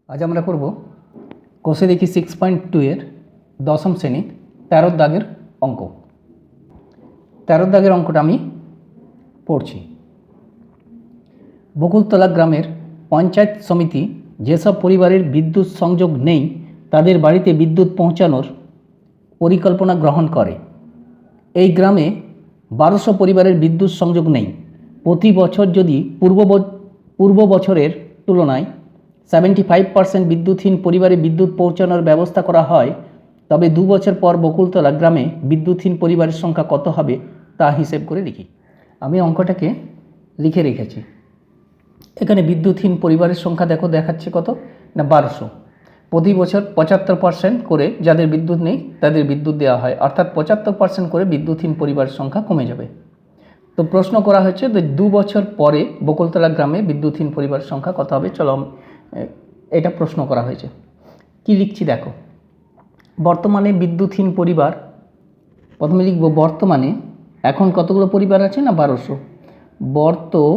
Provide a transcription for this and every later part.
আজ আমরা করব কোষে দেখি 6.2 এর দশম শ্রেণীর 13 দাগের অঙ্ক। 13 দাগের অঙ্কটা আমি পড়ছি। বকুলতলা গ্রামের পঞ্চায়েত সমিতি যেসব পরিবারের বিদ্যুৎ সংযোগ নেই তাদের বাড়িতে বিদ্যুৎ পৌঁছানোর পরিকল্পনা গ্রহণ করে। এই গ্রামে 1200 পরিবারের বিদ্যুৎ সংযোগ নেই। প্রতি বছর যদি পূর্ব বছরের তুলনায় 75% বিদ্যুৎহীন পরিবারে বিদ্যুৎ পৌঁছানোর ব্যবস্থা করা হয়, তবে 2 বছর পর বকুলতলা গ্রামে বিদ্যুৎহীন পরিবারের সংখ্যা কত হবে তা হিসেব করে লিখি। আমি অঙ্কটাকে লিখে রেখেছি। এখানে বিদ্যুৎহীন পরিবারের সংখ্যা দেখাচ্ছে কত না 1200। প্রতি বছর 75% করে যাদের বিদ্যুৎ নেই তাদের বিদ্যুৎ দেওয়া হয়, অর্থাৎ 75% করে বিদ্যুৎহীন পরিবারের সংখ্যা কমে যাবে। তো প্রশ্ন করা হয়েছে যে 2 বছর পরে বকুলতলা গ্রামে বিদ্যুৎহীন পরিবারের সংখ্যা কত হবে। চলো, এটা প্রশ্ন করা হয়েছে। কি লিখছি দেখো। বর্তমানে বিদ্যুৎহীন পরিবার, প্রথমে লিখব বর্তমানে। এখন কতগুলো পরিবার আছে না 1200। বর্তমানে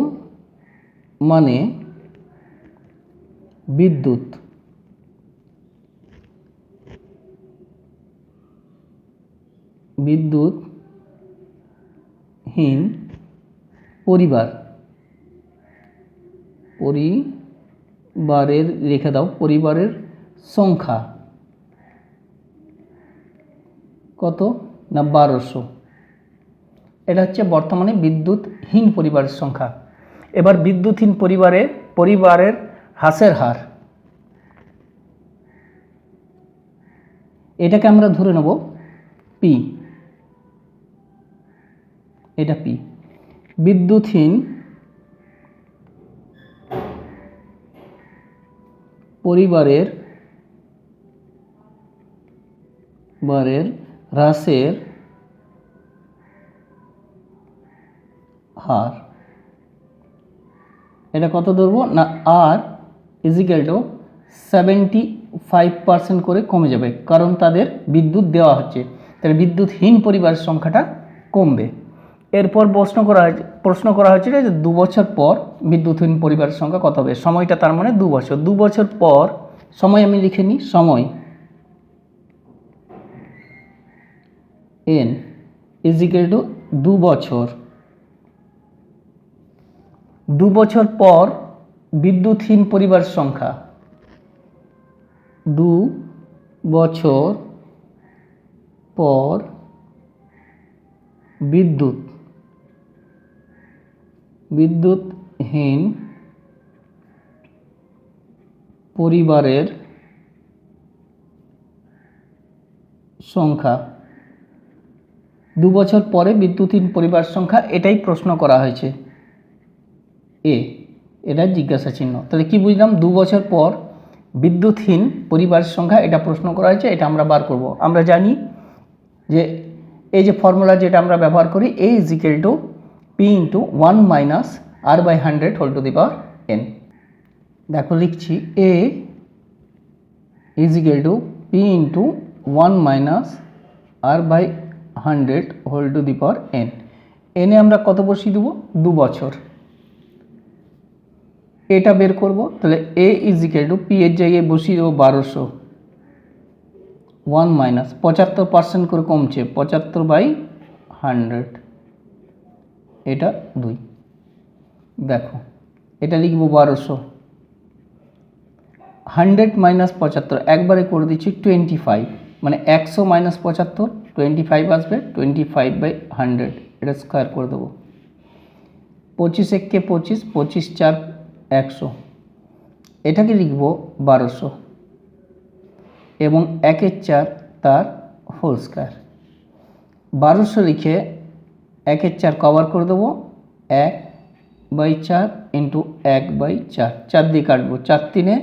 বিদ্যুৎহীন পরিবারের লিখে দাও, পরিবারের সংখ্যা কত না 1200। এটা হচ্ছে বর্তমানে বিদ্যুৎহীন পরিবারের সংখ্যা। এবার বিদ্যুৎহীন পরিবারের হ্রাসের হার, এটাকে আমরা ধরে নেব পি। এটা পি। বিদ্যুৎহীন পরিবারের হ্রাসের হার, এটা কত ধরবো না আর ইজিক্যাল টু 75% করে কমে যাবে, কারণ তাদের বিদ্যুৎ দেওয়া হচ্ছে, তাহলে বিদ্যুৎহীন পরিবারের সংখ্যাটা কমবে। এরপর প্রশ্ন করা হয়েছিল যে 2 বছর পর বিদ্যুৎহীন পরিবারের সংখ্যা কত হবে। সময়টা তার মানে 2 বছর। 2 বছর পর সময় আমি লিখে নিই, সময় n ইজিক্যাল টু 2 বছর। 2 বছর পর বিদ্যুৎহীন পরিবার সংখ্যা, 2 বছর পর বিদ্যুৎহীন পরিবারের সংখ্যা, 2 বছর পরে বিদ্যুৎহীন পরিবার সংখ্যা, এটাই প্রশ্ন করা হয়েছে। এটা জিজ্ঞাসা চিহ্ন। তাহলে কি বুঝলাম, 2 বছর পর বিদ্যুৎহীন পরিবারের সংখ্যা, এটা প্রশ্ন করা হয়েছে, এটা আমরা বার করব। আমরা জানি যে এই যে ফর্মুলা যেটা আমরা ব্যবহার করি, A equal to P into 1 minus R by 100 whole to the power n। দেখো লিখছি, A equal to P into 1 minus R by 100 whole to the power n। এনে আমরা কত বসিয়ে দেবো, 2 বছর। এটা বের করব, তাহলে A ইজিক্যাল টু P এর জায়গায় বসিয়ে দেবো 1200, 1 মাইনাস 75% করে কমছে, 75/100, এটা 2। দেখো এটা লিখব 1200, 100 মাইনাস 75 একবারে করে দিচ্ছি 25, মানে 100 মাইনাস 75 25 আসবে, 25/100, এটা স্কোয়ার করে দেবো। 25 একে 25, 25 4 100, এটাকে লিখব 1200 এবং 1 4 তার হোল স্কোয়ার। 1200 লিখে 1 4 কভার করে দেবো, 1/4 ইন্টু 1/4, 4 দিয়ে কাটবো, 4 3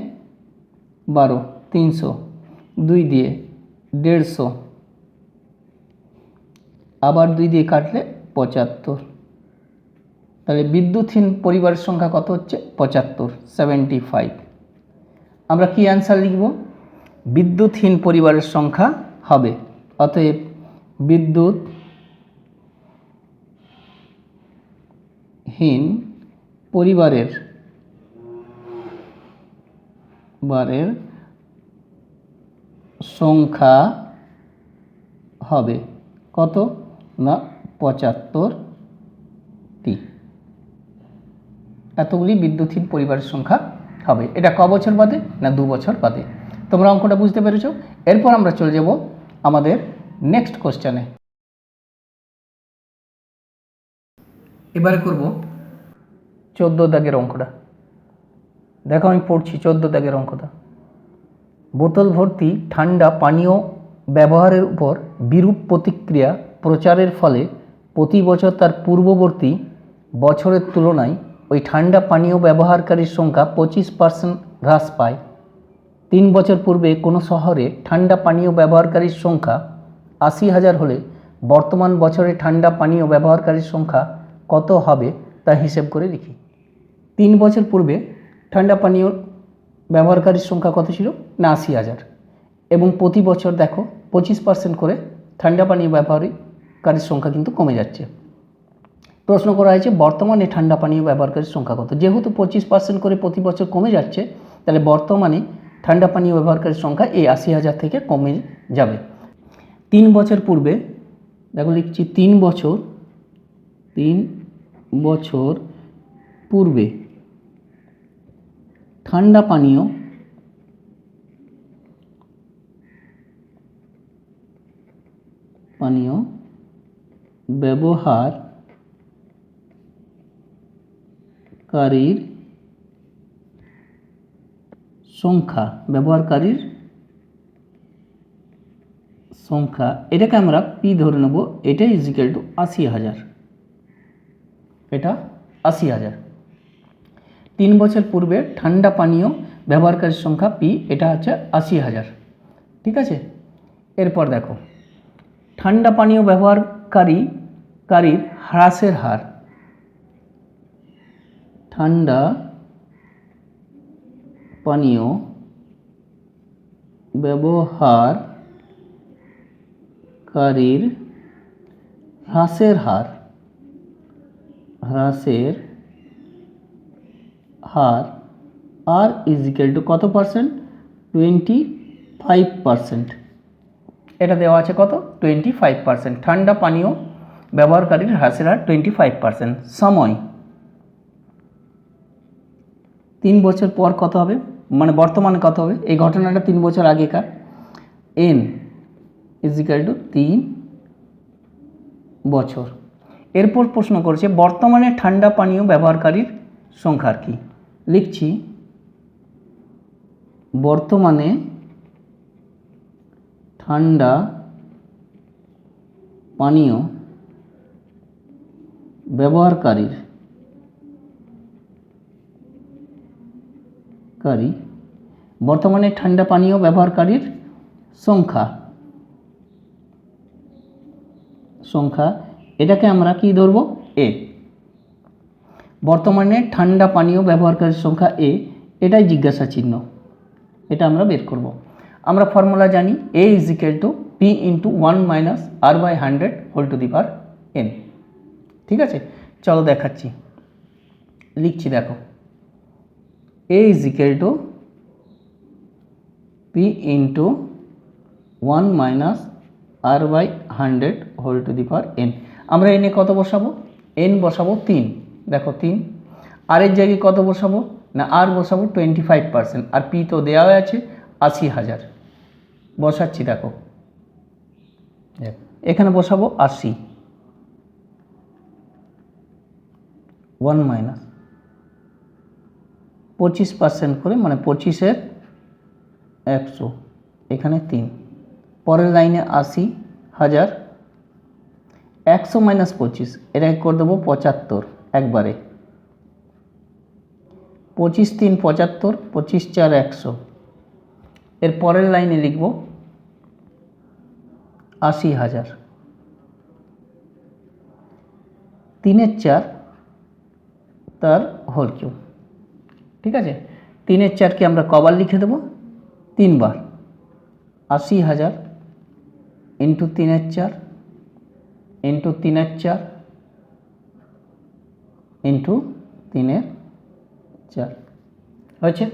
12, 300, 2 দিয়ে 150, আবার 2 দিয়ে কাটলে 75। তাহলে বিদ্যুৎহীন পরিবারের সংখ্যা কত হচ্ছে 75, 75। আমরা কি অ্যান্সার লিখব, বিদ্যুৎহীন পরিবারের সংখ্যা হবে, অতএব বিদ্যুৎহীন পরিবারের বারের সংখ্যা হবে কত না 75টি। এতগুলি বিদ্যুৎহীন পরিবারের সংখ্যা হবে। এটা ক বছর বাদে না 2 বছর বাদে। তোমরা অঙ্কটা বুঝতে পেরেছো। এরপর আমরা চলে যাব আমাদের নেক্সট কোশ্চেনে। এবারে করব 14 দাগের অঙ্কটা। দেখো আমি পড়ছি 14 দাগের অঙ্কটা। বোতল ভর্তি ঠান্ডা পানীয় ব্যবহারের উপর বিরূপ প্রতিক্রিয়া প্রচারের ফলে প্রতি বছর তার পূর্ববর্তী বছরের তুলনায় ওই ঠান্ডা পানীয় ব্যবহারকারীর সংখ্যা 25% হ্রাস পায়। 3 বছর পূর্বে কোনো শহরে ঠান্ডা পানীয় ব্যবহারকারীর সংখ্যা 80,000 হলে বর্তমান বছরে ঠান্ডা পানীয় ব্যবহারকারীর সংখ্যা কত হবে তা হিসেব করে লিখি। 3 বছর পূর্বে ঠান্ডা পানীয় ব্যবহারকারীর সংখ্যা কত ছিল না 80,000, এবং প্রতি বছর দেখো 25% করে ঠান্ডা পানীয় ব্যবহারকারীর সংখ্যা কিন্তু কমে যাচ্ছে। প্রশ্ন করা হয়েছে বর্তমানে ঠান্ডা পানীয় ব্যবহারকারীর সংখ্যা কত। যেহেতু 25% করে প্রতি বছর কমে যাচ্ছে, তাহলে বর্তমানে ঠান্ডা পানীয় ব্যবহারকারীর সংখ্যা এই 80,000 থেকে কমে যাবে। 3 বছর পূর্বে দেখো লিখছি 3 বছর পূর্বে ঠান্ডা পানীয় ব্যবহারকারীর সংখ্যা এটাকে আমরা পি ধরে নেব। এটা ইজিক্যাল টু 80,000। এটা 80,000। 3 বছর পূর্বে ঠান্ডা পানীয় ব্যবহারকারীর সংখ্যা পি, এটা হচ্ছে 80,000। ঠিক আছে। এরপর দেখো ঠান্ডা পানীয় ব্যবহারকারীর হ্রাসের হার। ঠান্ডা পানীয় ব্যবহারকারীর হ্রাসের হার আর ইজিক্যাল টু কত পার্সেন্ট 25%। এটা দেওয়া আছে কত 25%। ঠান্ডা পানীয় ব্যবহারকারীর হ্রাসের হার 25%। সময় 3 বছর পর কত হবে, মানে বর্তমানে কত হবে, এই ঘটনাটা 3 বছর আগেকার। এন ইজিক্যাল টু 3 বছর। এরপর প্রশ্ন করেছে বর্তমানে ঠান্ডা পানীয় ব্যবহারকারীর সংখ্যা কি। লিখছি বর্তমানে ঠান্ডা পানীয় ব্যবহারকারীর সংখ্যা এটাকে আমরা কি ধরবো এ। বর্তমানে ঠান্ডা পানীয় ব্যবহারকারীর সংখ্যা এ, এটাই জিজ্ঞাসা চিহ্ন, এটা আমরা বের করব। আমরা ফর্মুলা জানি A is equal to P into 1 minus R by 100 whole to the power N. ঠিক আছে, চলো দেখাচ্ছি। লিখছি দেখো A is equal to P into 1 minus R by 100 whole to the power N. আমরা এনে কত বসাবো, এন বসাবো 3। দেখো 3, আর এর জায়গায় কত বসাবো না আর বসাবো 25%, আর পি তো দেওয়া আছে 80,000 বসাচ্ছি। দেখো এখানে বসাবো 80, 1 মাইনাস 25% করে, মানে 25-এর 100, এখানে 3। পরের লাইনে 80,000, 100 মাইনাস 25, এটাকে করে দেবো 75 একবারে। 25 3 75, 25 4 100। এর পরের লাইনে লিখব 80,000, 3-এর 4 তার হোল কিউব। ঠিক আছে, 3-এর 4কে আমরা কবার লিখে দেবো 3 বার। 80,000 ইন্টু 3-এর 4 ইন্টু 3-এর 4 ইন্টু 3-এর 4 হয়েছে।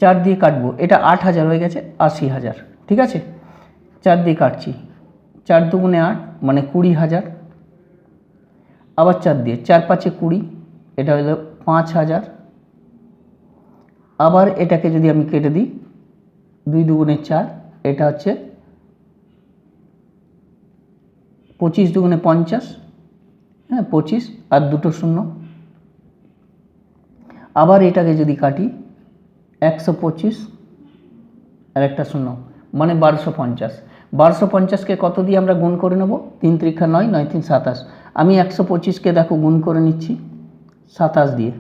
4 দিয়ে কাটবো, এটা 8,000 হয়ে গেছে, 80,000। ঠিক আছে, 4 দিয়ে কাটছি, 4 দুগুণে 8 মানে 20,000। আবার 4 দিয়ে, 4 5 20, এটা হলো 5,000। আবার এটাকে যদি আমি কেটে দিই, 2 দুগুণে 4, এটা হচ্ছে 25 দুগুণে 50, হ্যাঁ 25 আর 2টো শূন্য। আবার এটাকে যদি কাটি, 125 আর একটা শূন্য মানে 1250। 1250কে কত দিয়ে আমরা গুণ করে নেব? 3 3 9, 9 3 27। আমি 125কে দেখো গুণ করে নিচ্ছি 27 দিয়ে,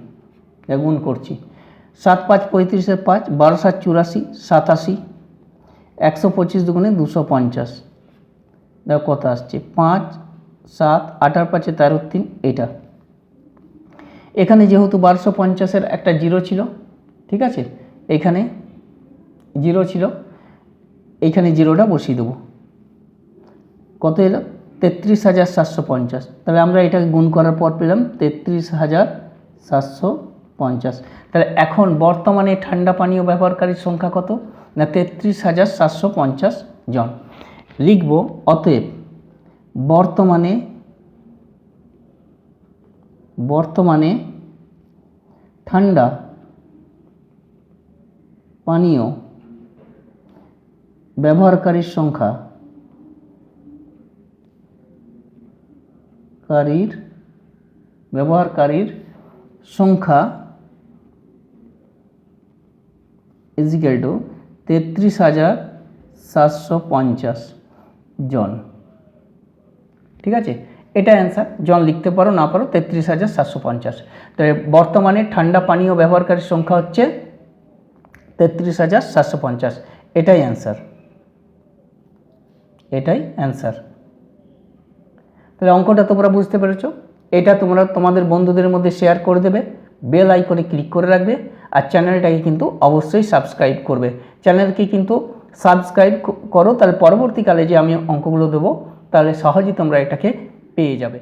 গুণ করছি। 7 5 35 5, 12 7 84, 87। 125 দুগুণে 250, দেখো কত আসছে, 5 7 8 আর 5 13 3, এটা। এখানে যেহেতু 1250-এর একটা জিরো ছিল, ঠিক আছে, এখানে জিরো ছিল, এইখানে জিরোটা বসিয়ে দেবো। কত এলো? 33,750। তাহলে আমরা এটাকে গুণ করার পর পেলাম 33,750। তাহলে এখন বর্তমানে ঠান্ডা পানীয় ব্যবহারকারীর সংখ্যা কত? না 33,750 জন। লিখব অতএব বর্তমানে ঠান্ডা পানীয় ব্যবহারকারীর সংখ্যা ইজিক্যাল টু 33,750 জন। ঠিক আছে, এটা অ্যান্সার। জন লিখতে পারো না পারো, 33,750। তাই বর্তমানে ঠান্ডা পানীয় ব্যবহারকারীর সংখ্যা হচ্ছে 33,750। এটাই অ্যান্সার। তাহলে অঙ্কটা তোমরা বুঝতে পেরেছো। এটা তোমরা তোমাদের বন্ধুদের মধ্যে শেয়ার করে দেবে, বেল আইকনে ক্লিক করে রাখবে, আর চ্যানেলটাকে কিন্তু অবশ্যই সাবস্ক্রাইব করবে। চ্যানেলকে কিন্তু সাবস্ক্রাইব করো, তাহলে পরবর্তীকালে যে আমি অঙ্কগুলো দেবো তাহলে সহজেই তোমরা এটাকে পেয়ে যাবে।